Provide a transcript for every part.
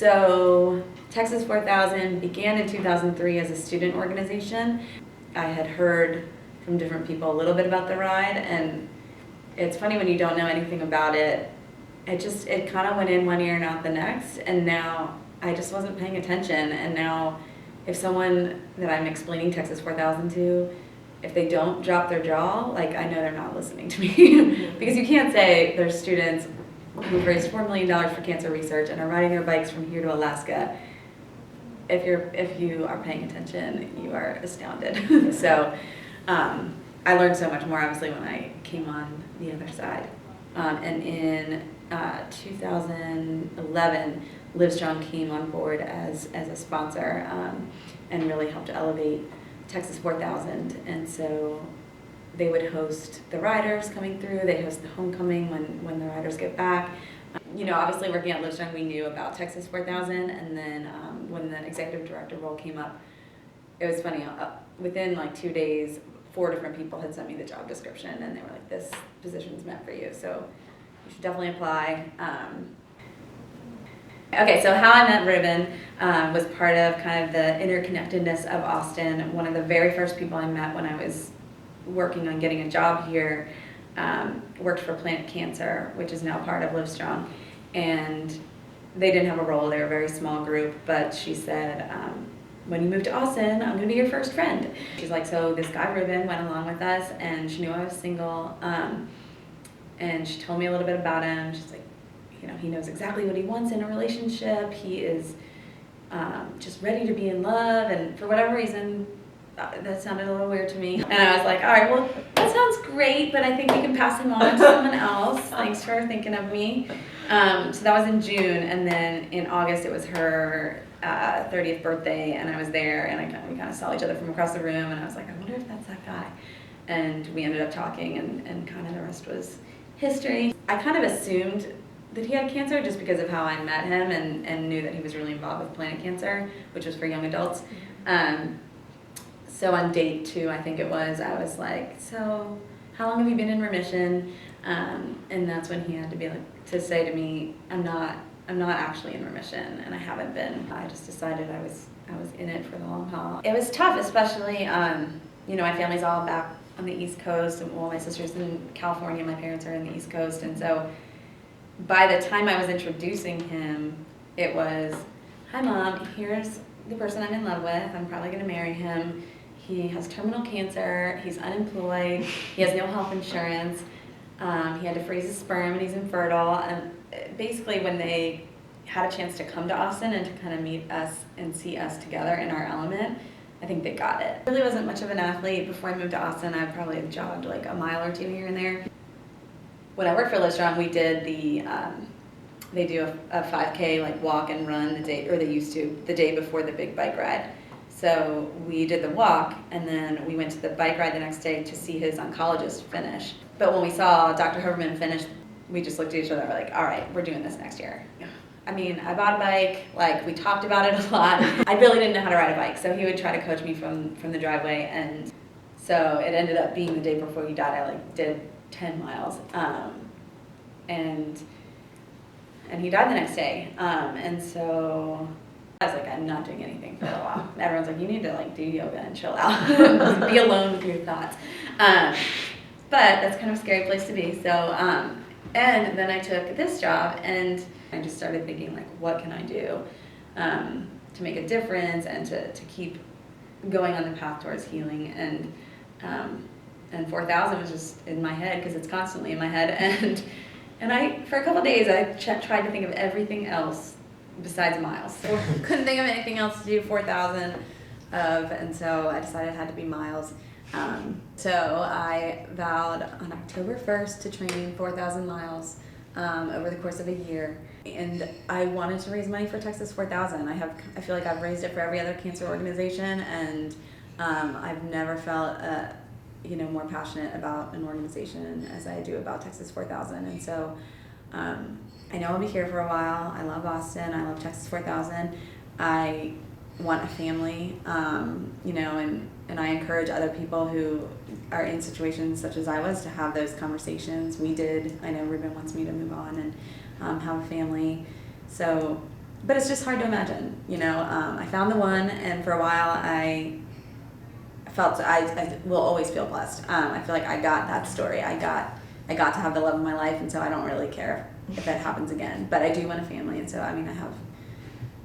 So Texas 4000 began in 2003 as a student organization. I had heard from different people a little bit about the ride, and it's funny when you don't know anything about it. It kind of went in one ear and out the next, and now I just wasn't paying attention. And now if someone that I'm explaining Texas 4000 to, if they don't drop their jaw, like, I know they're not listening to me. Because you can't say there's students who've raised $4 million for cancer research and are riding their bikes from here to Alaska. If you are paying attention, you are astounded. So I learned so much more, obviously, when I came on the other side. And in 2011, Livestrong came on board as a sponsor and really helped elevate Texas 4000. And so they would host the riders coming through. They host the homecoming when the riders get back. Obviously working at Livestrong, we knew about Texas 4000, and then when the executive director role came up, it was funny. Within like 2 days, 4 different people had sent me the job description, and they were like, "This position's meant for you, so you should definitely apply." Okay, so how I met Ruben was part of kind of the interconnectedness of Austin. One of the very first people I met when I was working on getting a job here worked for Planet Cancer, which is now part of Livestrong, and they didn't have a role. They were a very small group, but she said, when you move to Austin, I'm going to be your first friend. She's like, so this guy Ruben went along with us, and she knew I was single, and she told me a little bit about him. She's like, he knows exactly what he wants in a relationship. He is just ready to be in love, and for whatever reason, that sounded a little weird to me. And I was like, all right, well, that sounds great, but I think we can pass him on to someone else. Thanks for thinking of me. So that was in June, and then in August it was her 30th birthday, and I was there, and we kind of saw each other from across the room, and I was like, I wonder if that's that guy. And we ended up talking, and kind of the rest was history. I kind of assumed that he had cancer just because of how I met him and knew that he was really involved with Planet Cancer, which was for young adults. So on date 2, I think it was, I was like, so how long have you been in remission? And that's when he had to say to me, I'm not actually in remission, and I haven't been. I just decided I was in it for the long haul. It was tough, especially, my family's all back on the East Coast, and my sister's in California, my parents are in the East Coast, and so by the time I was introducing him, it was, hi Mom, here's the person I'm in love with, I'm probably gonna marry him. He has terminal cancer, he's unemployed, he has no health insurance, he had to freeze his sperm, and he's infertile. And basically when they had a chance to come to Austin and to kind of meet us and see us together in our element, I think they got it. I really wasn't much of an athlete. Before I moved to Austin, I probably had jogged like a mile or 2 here and there. When I worked for Livestrong, we did they do a 5K like walk and run they used to, the day before the big bike ride. So we did the walk, and then we went to the bike ride the next day to see his oncologist finish. But when we saw Dr. Hoverman finish, we just looked at each other and were like, all right, we're doing this next year. I mean, I bought a bike, like we talked about it a lot. I really didn't know how to ride a bike, so he would try to coach me from the driveway, and so it ended up being the day before he died. I did 10 miles, and he died the next day, and so I was like, I'm not doing anything for a while. Everyone's like, you need to do yoga and chill out, be alone with your thoughts. But that's kind of a scary place to be. So, and then I took this job, and I just started thinking, what can I do to make a difference and to keep going on the path towards healing. And 4000 was just in my head, because it's constantly in my head. And I, for a couple of days, I tried to think of everything else besides miles. Couldn't think of anything else to do 4000 of, and so I decided it had to be miles. So I vowed on October 1st to train 4,000 miles over the course of a year. And I wanted to raise money for Texas 4000. I feel like I've raised it for every other cancer organization, and I've never felt more passionate about an organization as I do about Texas 4000. And so I know I'll be here for a while. I love Austin. I love Texas 4000. I want a family, and I encourage other people who are in situations such as I was to have those conversations. We did. I know Ruben wants me to move on and have a family. So but it's just hard to imagine, you know. I found the one, and for a while I felt I will always feel blessed. I feel like I got that story. I got to have the love of my life, and so I don't really care if that happens again. But I do want a family, and so I mean I have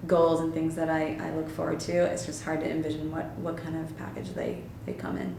goals and things that I look forward to. It's just hard to envision what kind of package they come in.